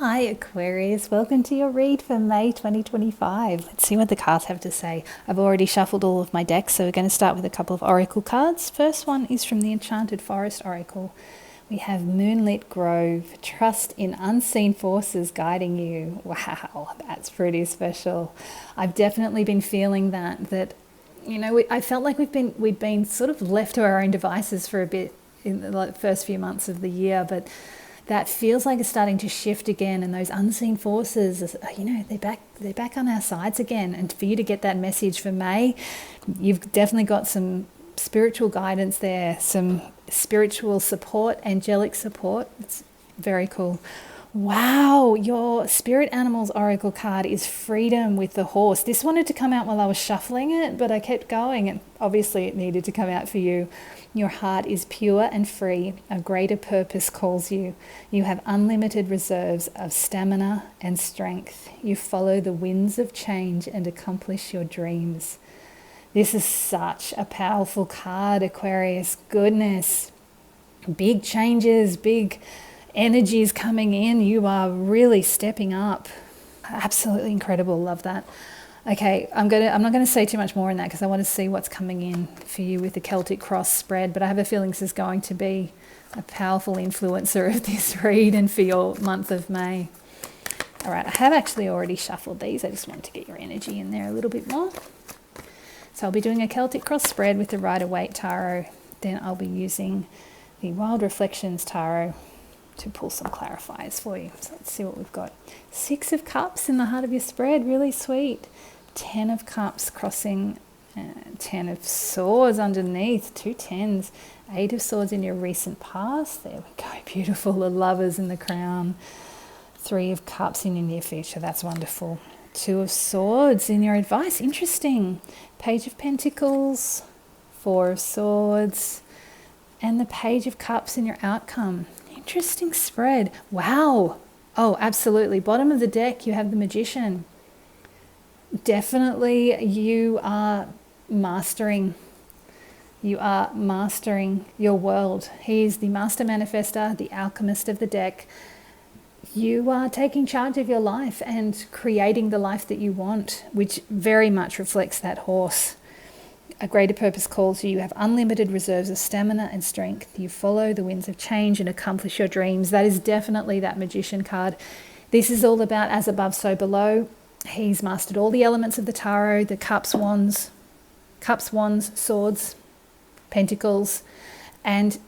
Hi Aquarius, welcome to your read for May 2025. Let's see what the cards have to say. I've already shuffled all of my decks, so we're going to start with a couple of oracle cards. First one is from the Enchanted Forest Oracle. We have Moonlit Grove, trust in unseen forces guiding you. Wow, that's pretty special. I've definitely been feeling that I felt like we'd been sort of left to our own devices for a bit in the first few months of the year, but that feels like it's starting to shift again, and those unseen forces, they're back on our sides again. And for you to get that message for May, you've definitely got some spiritual guidance there, some spiritual support, angelic support. It's very cool. Wow, your Spirit Animals Oracle card is Freedom with the horse. This wanted to come out while I was shuffling it, but I kept going, and obviously it needed to come out for you. Your heart is pure and free. A greater purpose calls you. You have unlimited reserves of stamina and strength. You follow the winds of change and accomplish your dreams. This is such a powerful card, Aquarius. Goodness. Big changes, big energies coming in. You are really stepping up. Absolutely incredible. Love that. Okay, I'm not going to say too much more in that because I want to see what's coming in for you with the Celtic Cross spread, but I have a feeling this is going to be a powerful influencer of this read and for your month of May. All right, I have actually already shuffled these. I just wanted to get your energy in there a little bit more. So I'll be doing a Celtic Cross spread with the Rider-Waite Tarot. Then I'll be using the Wild Reflections Tarot to pull some clarifiers for you. So let's see what we've got. 6 of Cups in the heart of your spread, really sweet. 10 of Cups crossing, 10 of Swords underneath, 2 10s. 8 of Swords in your recent past, there we go, beautiful. The Lovers in the Crown. 3 of Cups in your near future, that's wonderful. 2 of Swords in your advice, interesting. Page of Pentacles, 4 of Swords, and the Page of Cups in your outcome. Interesting spread. Wow. Oh, absolutely. Bottom of the deck, you have the Magician. Definitely you are mastering. You are mastering your world. He is the master manifester, the alchemist of the deck. You are taking charge of your life and creating the life that you want, which very much reflects that horse. A greater purpose calls you. You have unlimited reserves of stamina and strength. You follow the winds of change and accomplish your dreams. That is definitely that Magician card. This is all about as above, so below. He's mastered all the elements of the tarot, the cups, wands, swords, pentacles, and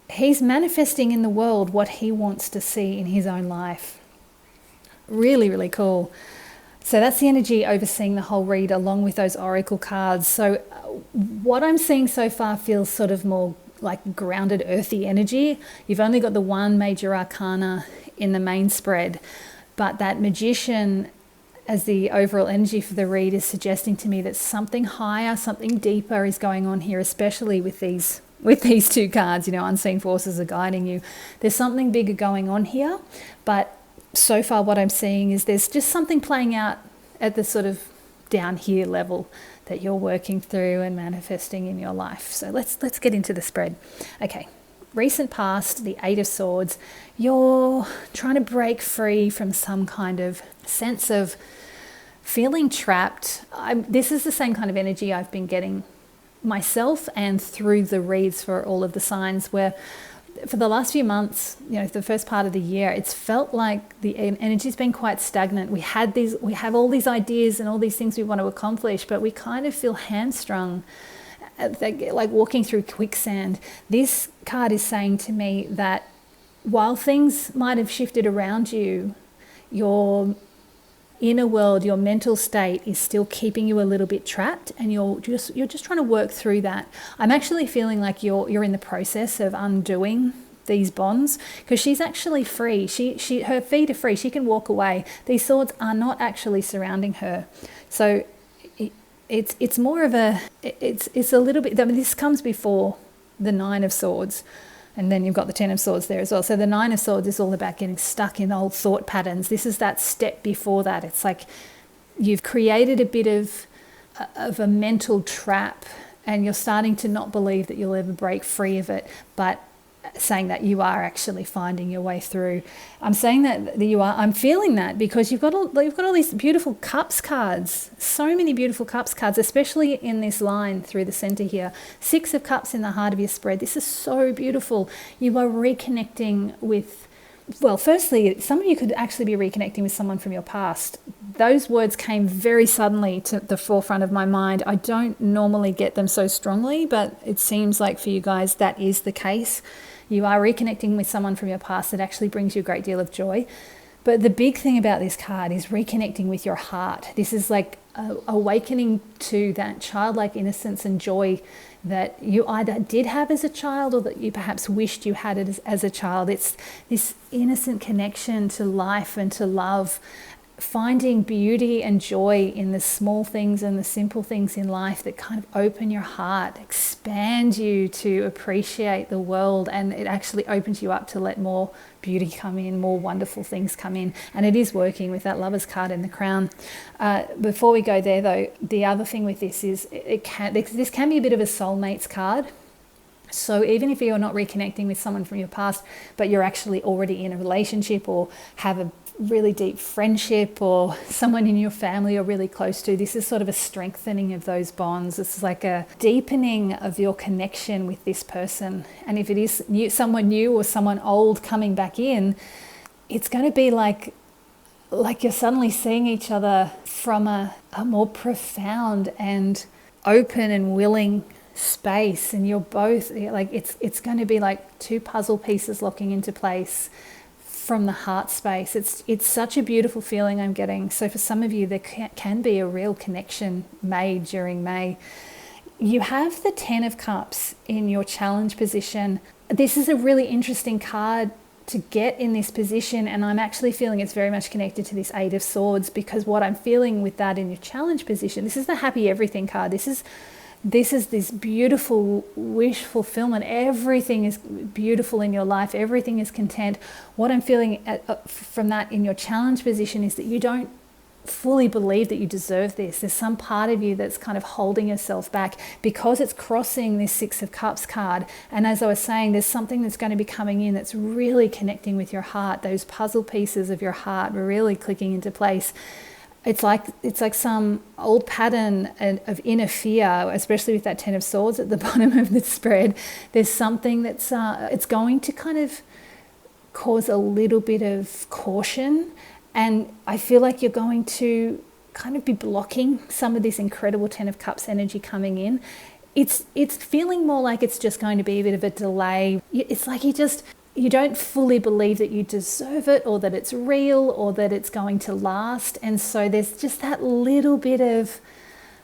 he's manifesting in the world what he wants to see in his own life. Really, really cool. So that's the energy overseeing the whole read along with those oracle cards. So what I'm seeing so far feels sort of more like grounded, earthy energy. You've only got the one major arcana in the main spread, but that Magician as the overall energy for the read is suggesting to me that something higher, something deeper is going on here, especially with these 2 cards. Unseen forces are guiding you. There's something bigger going on here, but so far what I'm seeing is there's just something playing out at the sort of down here level that you're working through and manifesting in your life. So let's get into the spread. Okay, recent past, the 8 of Swords. You're trying to break free from some kind of sense of feeling trapped. This is the same kind of energy I've been getting myself and through the reads for all of the signs, where for the last few months, the first part of the year, it's felt like the energy's been quite stagnant. We have all these ideas and all these things we want to accomplish, but we kind of feel hamstrung, like walking through quicksand. This card is saying to me that while things might have shifted around you, your inner world, your mental state is still keeping you a little bit trapped, and you're just trying to work through that. I'm actually feeling like you're in the process of undoing these bonds, because she's actually free. Her feet are free. She can walk away. These swords are not actually surrounding her. So it's more of it's a little bit. I mean, this comes before the 9 of Swords. And then you've got the 10 of Swords there as well. So the 9 of Swords is all about getting stuck in old thought patterns. This is that step before that. It's like you've created a bit of a mental trap, and you're starting to not believe that you'll ever break free of it. But saying that you are actually finding your way through. I'm saying that I'm feeling that because you've got all these beautiful cups cards, so many beautiful cups cards, especially in this line through the center here. 6 of Cups in the heart of your spread. This is so beautiful. You are reconnecting with, well, firstly, some of you could actually be reconnecting with someone from your past. Those words came very suddenly to the forefront of my mind. I don't normally get them so strongly, but it seems like for you guys that is the case. You are reconnecting with someone from your past that actually brings you a great deal of joy. But the big thing about this card is reconnecting with your heart. This is like awakening to that childlike innocence and joy that you either did have as a child or that you perhaps wished you had it as a child. It's this innocent connection to life and to love, finding beauty and joy in the small things and the simple things in life that kind of open your heart, expand you to appreciate the world, and it actually opens you up to let more beauty come in, more wonderful things come in. And it is working with that Lover's card in the Crown. Before we go there though, the other thing with this is this can be a bit of a soulmates card. So even if you're not reconnecting with someone from your past, but you're actually already in a relationship or have a really deep friendship or someone in your family you're really close to, this is sort of a strengthening of those bonds. This is like a deepening of your connection with this person. And if it is someone new or someone old coming back in, it's going to be like you're suddenly seeing each other from a more profound and open and willing space, and you're both like, it's going to be like 2 puzzle pieces locking into place from the heart space. It's such a beautiful feeling I'm getting. So for some of you, there can be a real connection made during May. You have the 10 of Cups in your challenge position. This is a really interesting card to get in this position, and I'm actually feeling it's very much connected to this 8 of Swords, because what I'm feeling with that in your challenge position, this is the happy everything card. This is this beautiful wish fulfillment. Everything is beautiful in your life. Everything is content. What I'm feeling from that in your challenge position is that you don't fully believe that you deserve this. There's some part of you that's kind of holding yourself back because it's crossing this 6 of Cups card. And as I was saying, there's something that's going to be coming in that's really connecting with your heart. Those puzzle pieces of your heart are really clicking into place. It's like some old pattern of inner fear, especially with that 10 of Swords at the bottom of the spread. There's something that's it's going to kind of cause a little bit of caution, and I feel like you're going to kind of be blocking some of this incredible 10 of Cups energy coming in. It's feeling more like it's just going to be a bit of a delay. It's like you don't fully believe that you deserve it, or that it's real, or that it's going to last. And so there's just that little bit of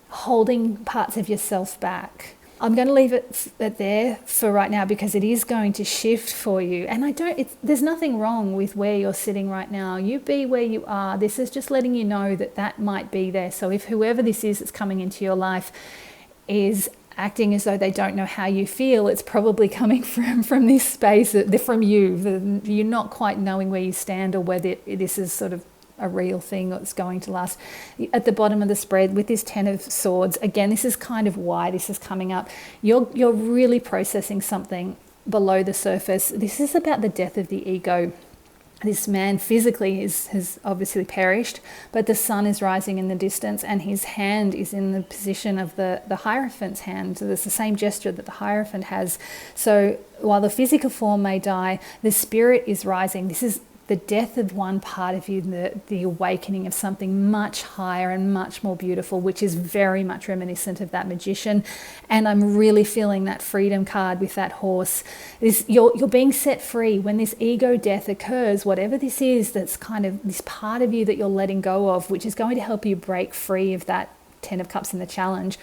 holding parts of yourself back. I'm going to leave it there for right now because it is going to shift for you. And there's nothing wrong with where you're sitting right now. You be where you are. This is just letting you know that might be there. So if whoever this is that's coming into your life is acting as though they don't know how you feel, it's probably coming from this space, from you. You're not quite knowing where you stand or whether this is sort of a real thing that's going to last. At the bottom of the spread with this 10 of Swords, again, this is kind of why this is coming up. You're really processing something below the surface. This is about the death of the ego. This man physically has obviously perished, but the sun is rising in the distance and his hand is in the position of the Hierophant's hand. So it's the same gesture that the Hierophant has. So while the physical form may die, the spirit is rising. This is the death of one part of you, the awakening of something much higher and much more beautiful, which is very much reminiscent of that magician. And I'm really feeling that freedom card with that horse. You're being set free. When this ego death occurs, whatever this is, that's kind of this part of you that you're letting go of, which is going to help you break free of that 10 of Cups in the challenge.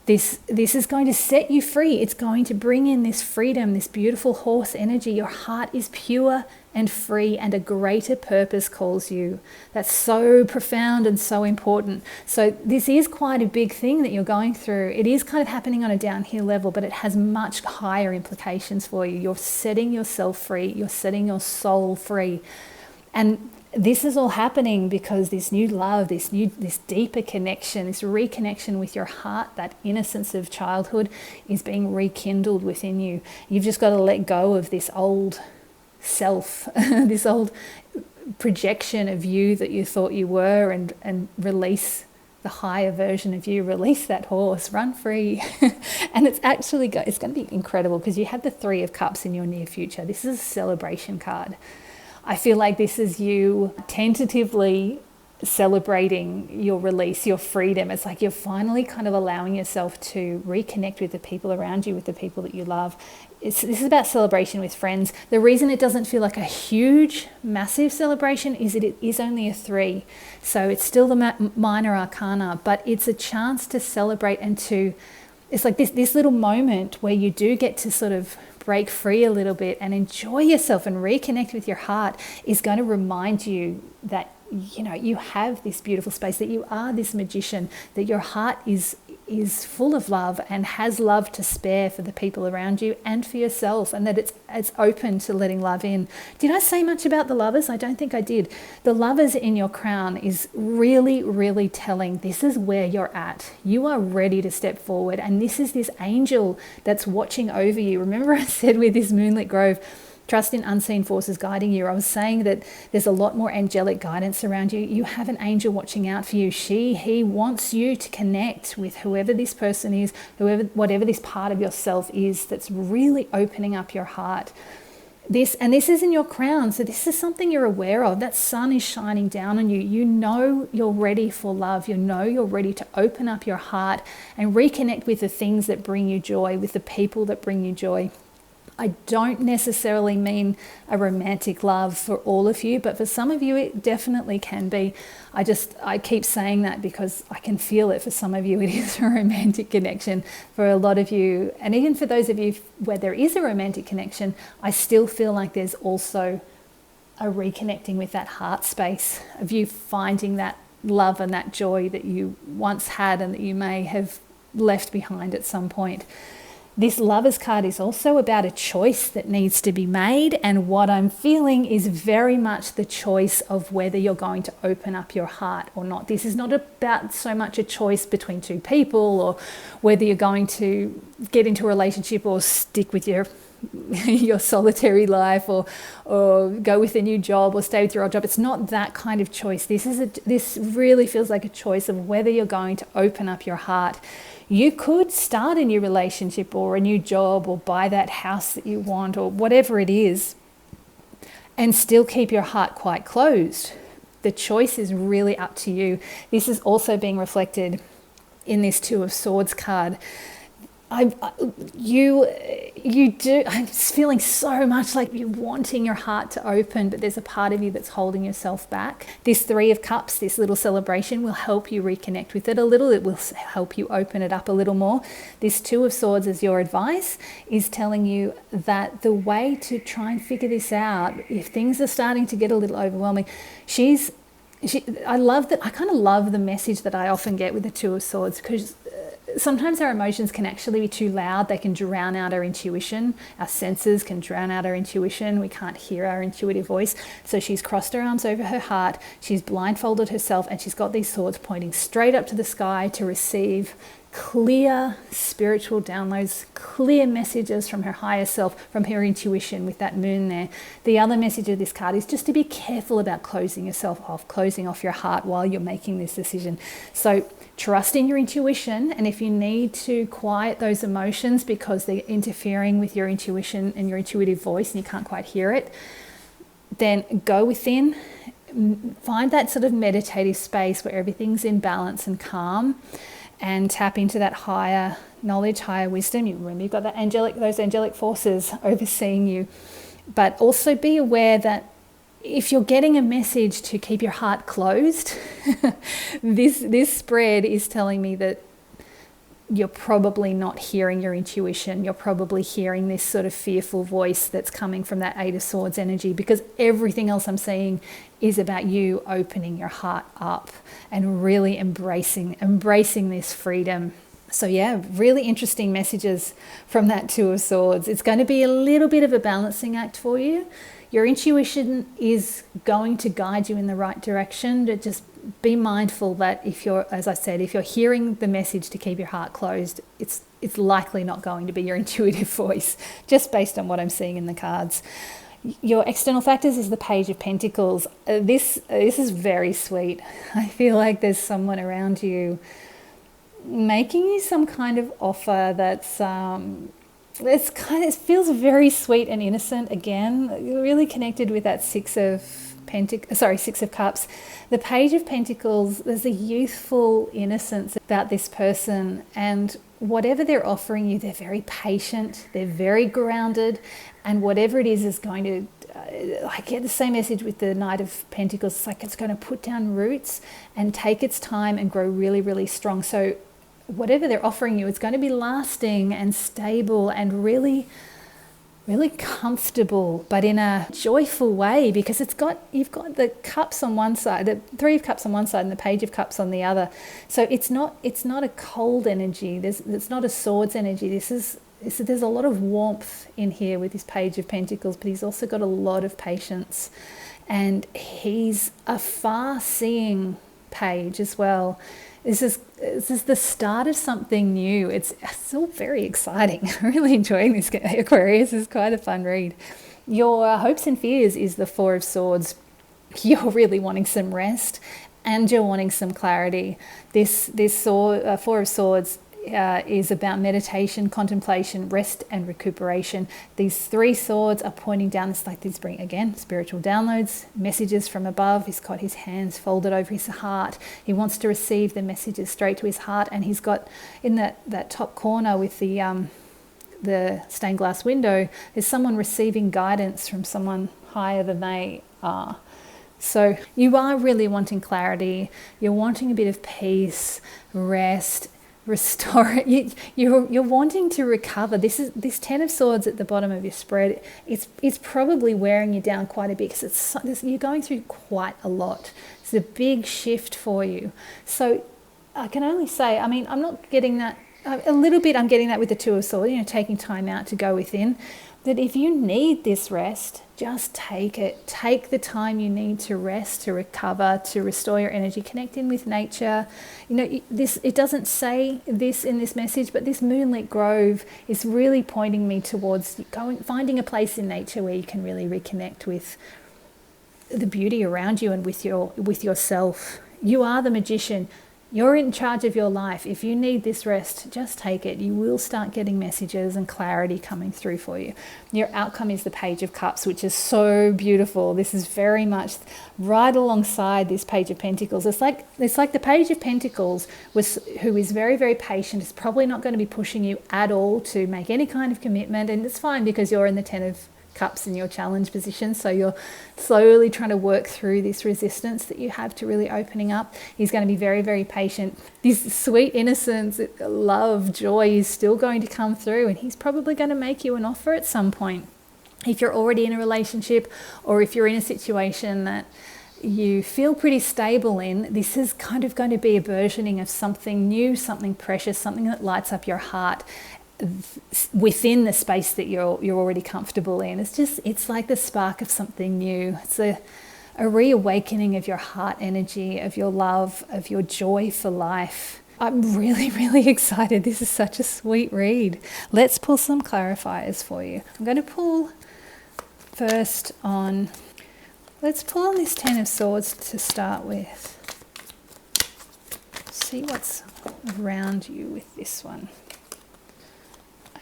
This is going to set you free. It's going to bring in this freedom, this beautiful horse energy. Your heart is pure and free, and a greater purpose calls you. That's so profound and so important. So this is quite a big thing that you're going through. It is kind of happening on a downhill level, but it has much higher implications for you. You're setting yourself free. You're setting your soul free. And this is all happening because this new love, this deeper connection, this reconnection with your heart, that innocence of childhood is being rekindled within you. You've just got to let go of this old self, this old projection of you that you thought you were, and release the higher version of you. Release that horse, run free. And it's actually it's going to be incredible because you have the 3 of Cups in your near future. This is a celebration card. I feel like this is you tentatively celebrating your release, your freedom. It's like you're finally kind of allowing yourself to reconnect with the people around you, with the people that you love. This is about celebration with friends. The reason it doesn't feel like a huge, massive celebration is that it is only a 3. So it's still the minor arcana, but it's a chance to celebrate and it's like this little moment where you do get to sort of break free a little bit and enjoy yourself and reconnect with your heart is going to remind you that, you have this beautiful space, that you are this magician, that your heart is full of love and has love to spare for the people around you and for yourself, and that it's open to letting love in. Did I say much about the Lovers? I don't think I did. The Lovers in your crown is really, really telling this is where you're at. You are ready to step forward, and this is this angel that's watching over you. Remember I said with this Moonlit Grove, trust in unseen forces guiding you. I was saying that there's a lot more angelic guidance around you. You have an angel watching out for you. He wants you to connect with whoever this person is, whatever this part of yourself is that's really opening up your heart. This is in your crown, so this is something you're aware of. That sun is shining down on you. You know you're ready for love. You know you're ready to open up your heart and reconnect with the things that bring you joy, with the people that bring you joy. I don't necessarily mean a romantic love for all of you, but for some of you it definitely can be. I keep saying that because I can feel it. For some of you it is a romantic connection. For a lot of you, and even for those of you where there is a romantic connection, I still feel like there's also a reconnecting with that heart space of you finding that love and that joy that you once had and that you may have left behind at some point. This Lovers card is also about a choice that needs to be made, and what I'm feeling is very much the choice of whether you're going to open up your heart or not. This is not about so much a choice between 2 people, or whether you're going to get into a relationship or stick with your solitary life, or go with a new job or stay with your old job. It's not that kind of choice. This really feels like a choice of whether you're going to open up your heart. You could start a new relationship or a new job or buy that house that you want or whatever it is and still keep your heart quite closed. The choice is really up to you. This is also being reflected in this 2 of Swords card. I'm just feeling so much like you're wanting your heart to open, but there's a part of you that's holding yourself back. This 3 of Cups, this little celebration, will help you reconnect with it a little. It will help you open it up a little more. This 2 of Swords as your advice is telling you that the way to try and figure this out, if things are starting to get a little overwhelming, I love that. I kind of love the message that I often get with the 2 of Swords, because sometimes our emotions can actually be too loud. They can drown out our intuition. Our senses can drown out our intuition. We can't hear our intuitive voice. So she's crossed her arms over her heart. She's blindfolded herself, and she's got these swords pointing straight up to the sky to receive clear spiritual downloads, clear messages from her higher self, from her intuition with that moon there. The other message of this card is just to be careful about closing yourself off, closing off your heart while you're making this decision. So trust in your intuition, and if you need to quiet those emotions because they're interfering with your intuition and your intuitive voice and you can't quite hear it, then go within, find that sort of meditative space where everything's in balance and calm, and tap into that higher knowledge, higher wisdom. You remember, you've got those angelic forces overseeing you, but also be aware that if you're getting a message to keep your heart closed, this spread is telling me that you're probably not hearing your intuition. You're probably hearing this sort of fearful voice that's coming from that 8 of Swords energy, because everything else I'm seeing is about you opening your heart up and really embracing this freedom. So yeah, really interesting messages from that 2 of Swords. It's going to be a little bit of a balancing act for you. Your intuition is going to guide you in the right direction. But just be mindful that if you're, as I said, if you're hearing the message to keep your heart closed, it's likely not going to be your intuitive voice, just based on what I'm seeing in the cards. Your external factors is the Page of Pentacles. This is very sweet. I feel like there's someone around you making you some kind of offer that's it feels very sweet and innocent. Again, really connected with that Six of Cups. The Page of Pentacles, there's a youthful innocence about this person, and whatever they're offering you, they're very patient, they're very grounded, and whatever it is going to, I get the same message with the Knight of Pentacles. It's like it's going to put down roots and take its time and grow really, really strong. So whatever they're offering you, it's going to be lasting and stable and really, really comfortable, but in a joyful way, because you've got the cups on one side, the Three of Cups on one side and the Page of Cups on the other. So it's not a cold energy. It's not a swords energy. There's a lot of warmth in here with this Page of Pentacles, but he's also got a lot of patience, and he's a far-seeing page as well. This is the start of something new. It's all very exciting. I'm really enjoying this, Aquarius. It's quite a fun read. Your hopes and fears is the Four of Swords. You're really wanting some rest, and you're wanting some clarity. This Four of Swords is about meditation, contemplation, rest, and recuperation. These three swords are pointing down. It's like these bring, again, spiritual downloads, messages from above. He's got his hands folded over his heart. He wants to receive the messages straight to his heart, and he's got in that top corner with the stained glass window, there's someone receiving guidance from someone higher than they are. So you are really wanting clarity. You're wanting a bit of peace, rest, restore it. You're wanting to recover. This Ten of Swords at the bottom of your spread, it's probably wearing you down quite a bit, because you're going through quite a lot. It's a big shift for you. So I can only say, I mean, I'm not getting that a little bit. I'm getting that with the Two of Swords, taking time out to go within. That if you need this rest, just take it. Take the time you need to rest, to recover, to restore your energy, connect in with nature. It doesn't say this in this message, but this moonlit grove is really pointing me towards finding a place in nature where you can really reconnect with the beauty around you and with yourself. You are the magician. You're in charge of your life. If you need this rest, just take it. You will start getting messages and clarity coming through for you. Your outcome is the Page of Cups, which is so beautiful. This is very much right alongside this Page of Pentacles. It's like the Page of Pentacles, who is very, very patient, is probably not going to be pushing you at all to make any kind of commitment. And it's fine, because you're in the Ten of Cups in your challenge position, so you're slowly trying to work through this resistance that you have to really opening up. He's going to be very, very patient. This sweet innocence, love, joy is still going to come through, and he's probably going to make you an offer at some point. If you're already in a relationship, or if you're in a situation that you feel pretty stable in, this is kind of going to be a versioning of something new, something precious, something that lights up your heart within the space that you're already comfortable in. It's like the spark of something new. It's a reawakening of your heart energy, of your love, of your joy for life. I'm really, really excited. This is such a sweet read. Let's pull some clarifiers for you. I'm going to pull first on, let's pull on this Ten of Swords to start with. See what's around you with this one.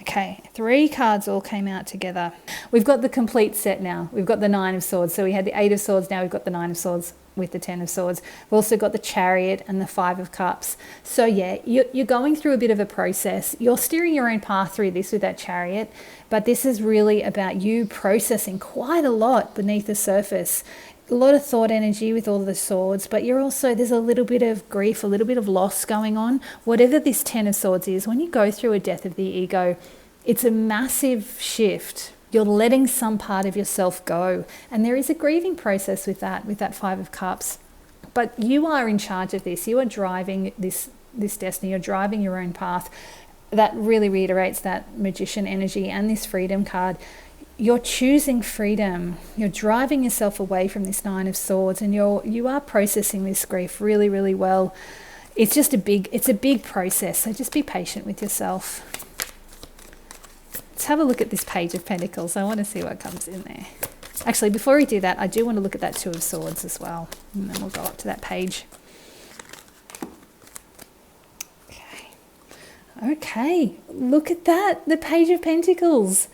Okay, 3 cards all came out together. We've got the complete set now. We've got the Nine of Swords. So we had the Eight of Swords, now we've got the Nine of Swords with the Ten of Swords. We've also got the Chariot and the Five of Cups. So yeah, you're going through a bit of a process. You're steering your own path through this with that Chariot, but this is really about you processing quite a lot beneath the surface. A lot of thought energy with all the swords, but there's a little bit of grief, a little bit of loss going on. Whatever this Ten of Swords is, when you go through a death of the ego, it's a massive shift. You're letting some part of yourself go, and there is a grieving process with that Five of Cups. But you are in charge of this. You are driving this destiny. You're driving your own path. That really reiterates that Magician energy and this Freedom card. you're choosing freedom. You're driving yourself away from this Nine of Swords, and you are processing this grief really, really well. It's just a big process, so just be patient with yourself. Let's have a look at this Page of Pentacles. I want to see what comes in there. Actually, before we do that, I do want to look at that Two of Swords as well, and then we'll go up to that page. Okay, look at that, the Page of Pentacles.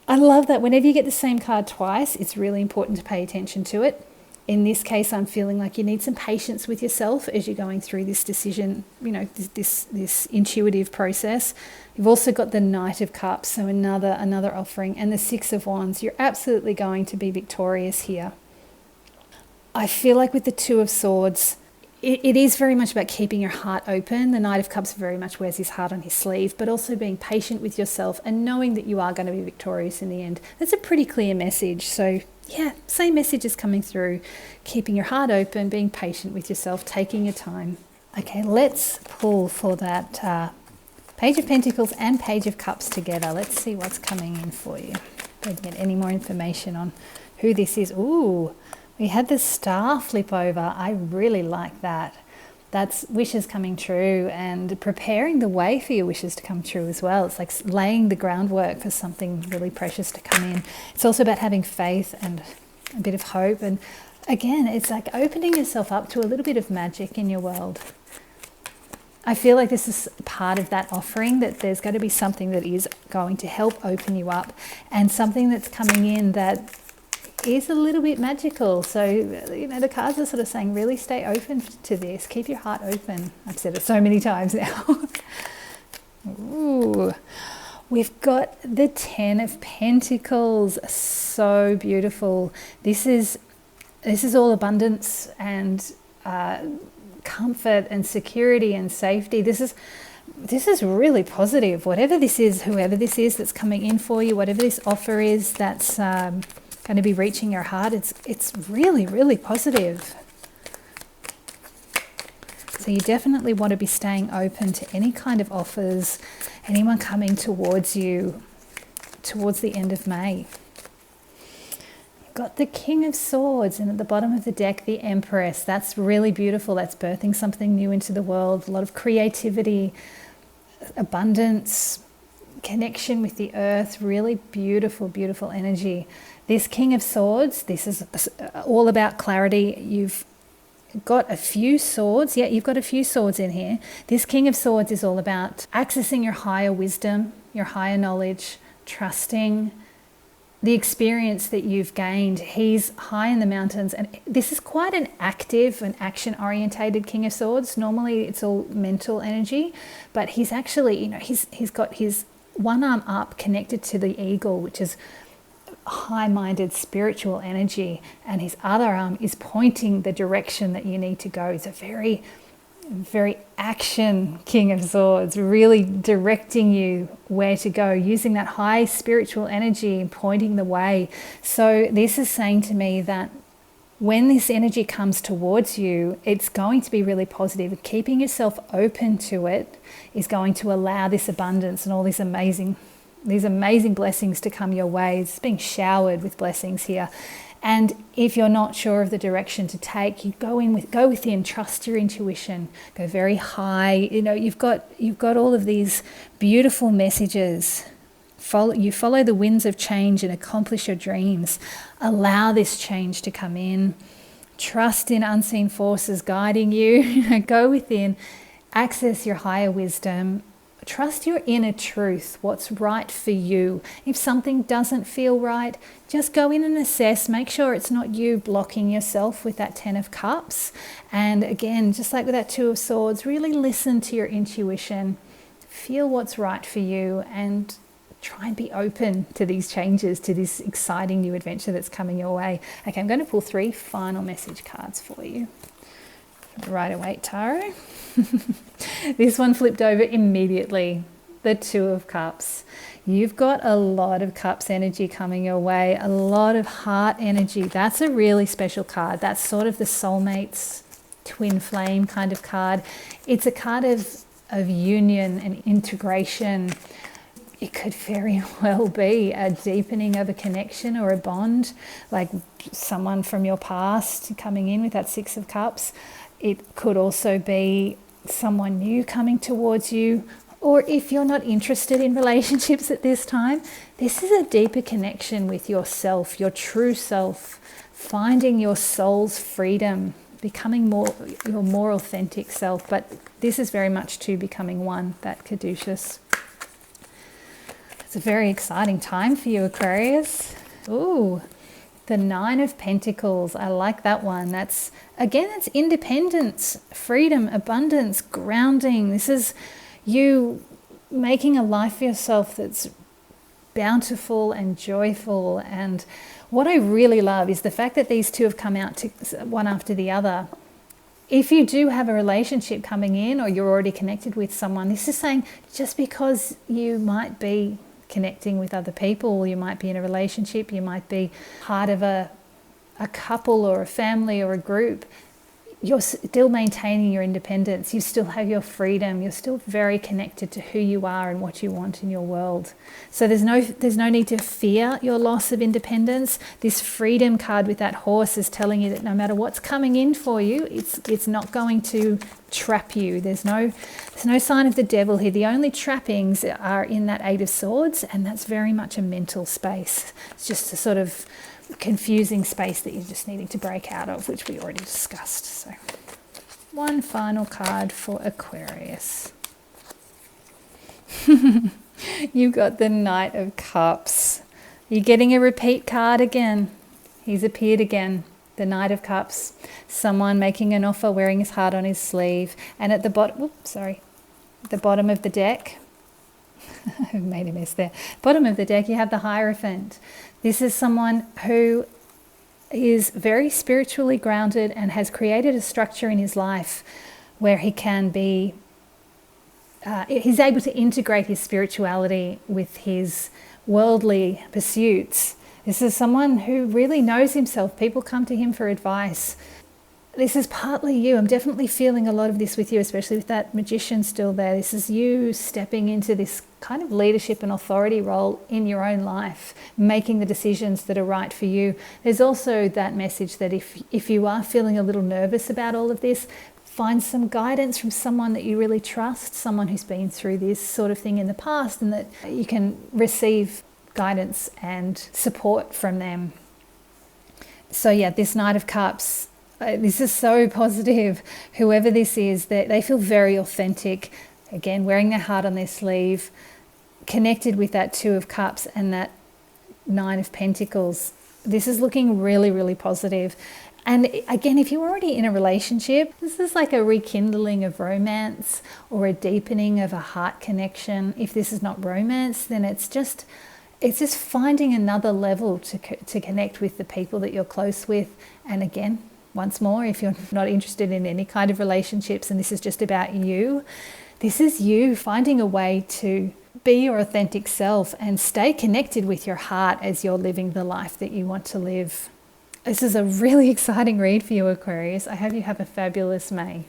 I love that. Whenever you get the same card twice, it's really important to pay attention to it. In this case, I'm feeling like you need some patience with yourself as you're going through this decision, you know, this intuitive process. You've also got the Knight of Cups, so another offering, and the Six of Wands. You're absolutely going to be victorious here. I feel like with the Two of Swords, it is very much about keeping your heart open. The Knight of Cups very much wears his heart on his sleeve, but also being patient with yourself and knowing that you are going to be victorious in the end. That's a pretty clear message. So yeah, same message is coming through. Keeping your heart open, being patient with yourself, taking your time. Okay, let's pull for that Page of Pentacles and Page of Cups together. Let's see what's coming in for you. Don't get any more information on who this is. Ooh. We had the Star flip over. I really like that. That's wishes coming true and preparing the way for your wishes to come true as well. It's like laying the groundwork for something really precious to come in. It's also about having faith and a bit of hope. And again, it's like opening yourself up to a little bit of magic in your world. I feel like this is part of that offering, that there's going to be something that is going to help open you up, and something that's coming in that is a little bit magical. So, you know, the cards are sort of saying, really stay open to this. Keep your heart open. I've said it so many times now. Ooh. We've got the Ten of Pentacles. So beautiful. This is all abundance and comfort and security and safety. This is really positive. Whatever this is, whoever this is that's coming in for you, whatever this offer is that's going to be reaching your heart, it's really, really positive. So you definitely want to be staying open to any kind of offers, anyone coming towards you towards the end of May. You've got the King of Swords, and at the bottom of the deck, the Empress. That's really beautiful. That's birthing something new into the world. A lot of creativity, abundance, connection with the earth. Really beautiful, beautiful energy. This King of Swords, this is all about clarity. You've got a few swords. Yeah, you've got a few swords in here. This King of Swords is all about accessing your higher wisdom, your higher knowledge, trusting the experience that you've gained. He's high in the mountains, and this is quite an active and action-orientated King of Swords. Normally it's all mental energy, but he's actually, you know, he's got his one arm up connected to the eagle, which is high-minded spiritual energy, and his other arm is pointing the direction that you need to go. It's a very, very action King of Swords, really directing you where to go, using that high spiritual energy and pointing the way. So this is saying to me that when this energy comes towards you, it's going to be really positive. Keeping yourself open to it is going to allow this abundance and all these amazing blessings to come your way. It's being showered with blessings here. And if you're not sure of the direction to take, you go within, trust your intuition, go very high. You know, you've got all of these beautiful messages. You follow the winds of change and accomplish your dreams. Allow this change to come in. Trust in unseen forces guiding you. Go within, access your higher wisdom. Trust your inner truth, what's right for you. If something doesn't feel right, just go in and assess. Make sure it's not you blocking yourself with that Ten of Cups. And again, just like with that Two of Swords, really listen to your intuition. Feel what's right for you and try and be open to these changes, to this exciting new adventure that's coming your way. Okay, I'm going to pull 3 final message cards for you. Rider-Waite Tarot. This one flipped over immediately. The Two of Cups. You've got a lot of cups energy coming your way, a lot of heart energy. That's a really special card. That's sort of the soulmates, twin flame kind of card. It's a card of union and integration. it could very well be a deepening of a connection or a bond, like someone from your past coming in with that Six of Cups. It could also be someone new coming towards you. Or if you're not interested in relationships at this time, this is a deeper connection with yourself, your true self, finding your soul's freedom, becoming your more authentic self. But this is very much to becoming one, that Caduceus. It's a very exciting time for you, Aquarius. Ooh, the Nine of Pentacles. I like that one. That's independence, freedom, abundance, grounding. This is you making a life for yourself that's bountiful and joyful. And what I really love is the fact that these two have come out to one after the other. If you do have a relationship coming in, or you're already connected with someone, this is saying just because you might be connecting with other people, you might be in a relationship, you might be part of a couple or a family or a group, you're still maintaining your independence. You still have your freedom. You're still very connected to who you are and what you want in your world. So there's no need to fear your loss of independence. This freedom card with that horse is telling you that no matter what's coming in for you, it's not going to trap you. There's no sign of the devil here. The only trappings are in that Eight of Swords, and that's very much a mental space. It's just a sort of confusing space that you're just needing to break out of, which we already discussed. So one final card for Aquarius. You've got the Knight of Cups. You're getting a repeat card again. He's appeared again. The Knight of Cups. Someone making an offer, wearing his heart on his sleeve. And at the bottom, the bottom of the deck, I've made a mess there. Bottom of the deck, you have the Hierophant. This is someone who is very spiritually grounded and has created a structure in his life where he can be, he's able to integrate his spirituality with his worldly pursuits. This is someone who really knows himself. People come to him for advice. This is partly you. I'm definitely feeling a lot of this with you, especially with that Magician still there. This is you stepping into this kind of leadership and authority role in your own life, making the decisions that are right for you. There's also that message that if you are feeling a little nervous about all of this, find some guidance from someone that you really trust, someone who's been through this sort of thing in the past, and that you can receive guidance and support from them. So yeah, this Knight of Cups, this is so positive. Whoever this is, they feel very authentic. Again, wearing their heart on their sleeve, connected with that Two of Cups and that Nine of Pentacles. This is looking really, really positive. And again, if you're already in a relationship, this is like a rekindling of romance or a deepening of a heart connection. If this is not romance, then it's just finding another level to connect with the people that you're close with. And again, once more, if you're not interested in any kind of relationships and this is just about you, this is you finding a way to be your authentic self and stay connected with your heart as you're living the life that you want to live. This is a really exciting read for you, Aquarius. I hope you have a fabulous May.